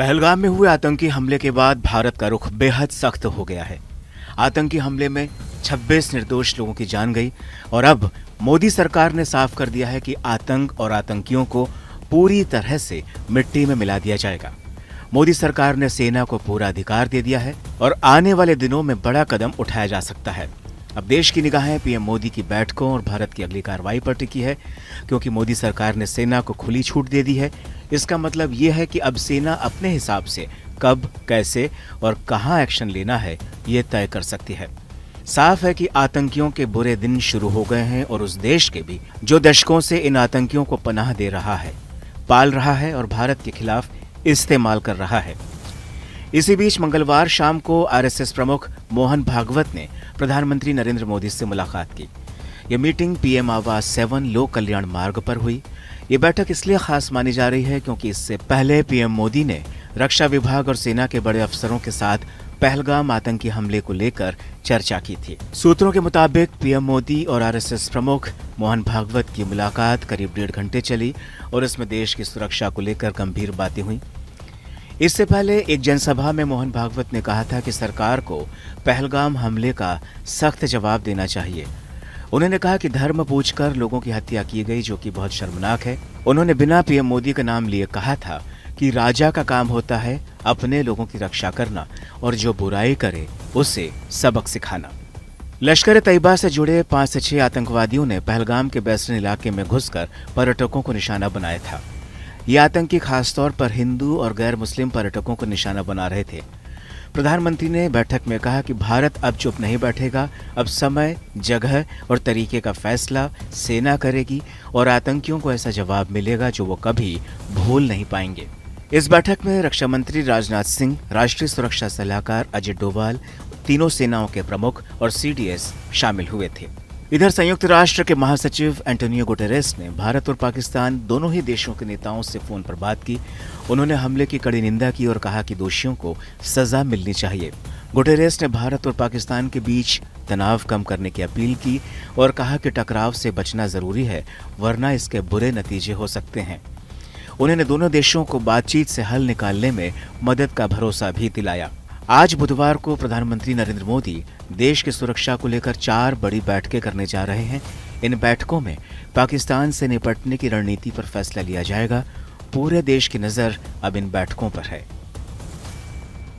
पहलगाम में हुए आतंकी हमले के बाद भारत का रुख बेहद सख्त हो गया है। आतंकी हमले में 26 निर्दोष लोगों की जान गई और अब मोदी सरकार ने साफ कर दिया है कि आतंक और आतंकियों को पूरी तरह से मिट्टी में मिला दिया जाएगा। मोदी सरकार ने सेना को पूरा अधिकार दे दिया है और आने वाले दिनों में बड़ा कदम उठाया जा सकता है। अब देश की निगाहें पीएम मोदी की बैठकों और भारत की अगली कार्रवाई पर टिकी है, क्योंकि मोदी सरकार ने सेना को खुली छूट दे दी है। इसका मतलब ये है कि अब सेना अपने हिसाब से कब, कैसे और कहां एक्शन लेना है, ये तय कर सकती है। साफ है कि आतंकियों के बुरे दिन शुरू हो गए हैं और उस देश के भी जो दशकों से इन आतंकियों को पनाह दे रहा है, पाल रहा है और भारत के खिलाफ इस्तेमाल कर रहा है। इसी बीच मंगलवार शाम को आरएसएस प्रमुख मोहन भागवत ने प्रधानमंत्री नरेंद्र मोदी से मुलाकात की। ये मीटिंग पीएम आवास 7 लोक कल्याण मार्ग पर हुई। ये बैठक इसलिए खास मानी जा रही है क्योंकि इससे पहले पीएम मोदी ने रक्षा विभाग और सेना के बड़े अफसरों के साथ पहलगाम आतंकी हमले को लेकर चर्चा की थी। सूत्रों के मुताबिक पीएम मोदी और आरएसएस प्रमुख मोहन भागवत की मुलाकात करीब 1.5 घंटे चली और इसमें देश की सुरक्षा को लेकर गंभीर बातें हुई। इससे पहले एक जनसभा में मोहन भागवत ने कहा था कि सरकार को पहलगाम हमले का सख्त जवाब देना चाहिए। उन्होंने कहा कि धर्म पूछकर लोगों की हत्या की गई, जो कि बहुत शर्मनाक है। उन्होंने बिना पीएम मोदी का नाम लिए कहा था कि राजा का काम होता है अपने लोगों की रक्षा करना और जो बुराई करे उसे सबक सिखाना। लश्कर तैयबा से जुड़े 5 से 6 आतंकवादियों ने पहलगाम के वेस्टर्न इलाके में घुसकर पर्यटकों को निशाना बनाया था। ये आतंकी खासतौर पर हिंदू और गैर मुस्लिम पर्यटकों को निशाना बना रहे थे। प्रधानमंत्री ने बैठक में कहा कि भारत अब चुप नहीं बैठेगा। अब समय, जगह और तरीके का फैसला सेना करेगी और आतंकियों को ऐसा जवाब मिलेगा जो वो कभी भूल नहीं पाएंगे। इस बैठक में रक्षा मंत्री राजनाथ सिंह, राष्ट्रीय सुरक्षा सलाहकार अजित डोभाल, तीनों सेनाओं के प्रमुख और सीडीएस शामिल हुए थे। इधर संयुक्त राष्ट्र के महासचिव एंटोनियो गुटेरेस ने भारत और पाकिस्तान दोनों ही देशों के नेताओं से फोन पर बात की। उन्होंने हमले की कड़ी निंदा की और कहा कि दोषियों को सजा मिलनी चाहिए। गुटेरेस ने भारत और पाकिस्तान के बीच तनाव कम करने की अपील की और कहा कि टकराव से बचना जरूरी है, वरना इसके बुरे नतीजे हो सकते हैं। उन्होंने दोनों देशों को बातचीत से हल निकालने में मदद का भरोसा भी दिलाया। आज बुधवार को प्रधानमंत्री नरेंद्र मोदी देश की सुरक्षा को लेकर 4 बड़ी बैठकें करने जा रहे हैं। इन बैठकों में पाकिस्तान से निपटने की रणनीति पर फैसला लिया जाएगा। पूरे देश की नजर अब इन बैठकों पर है।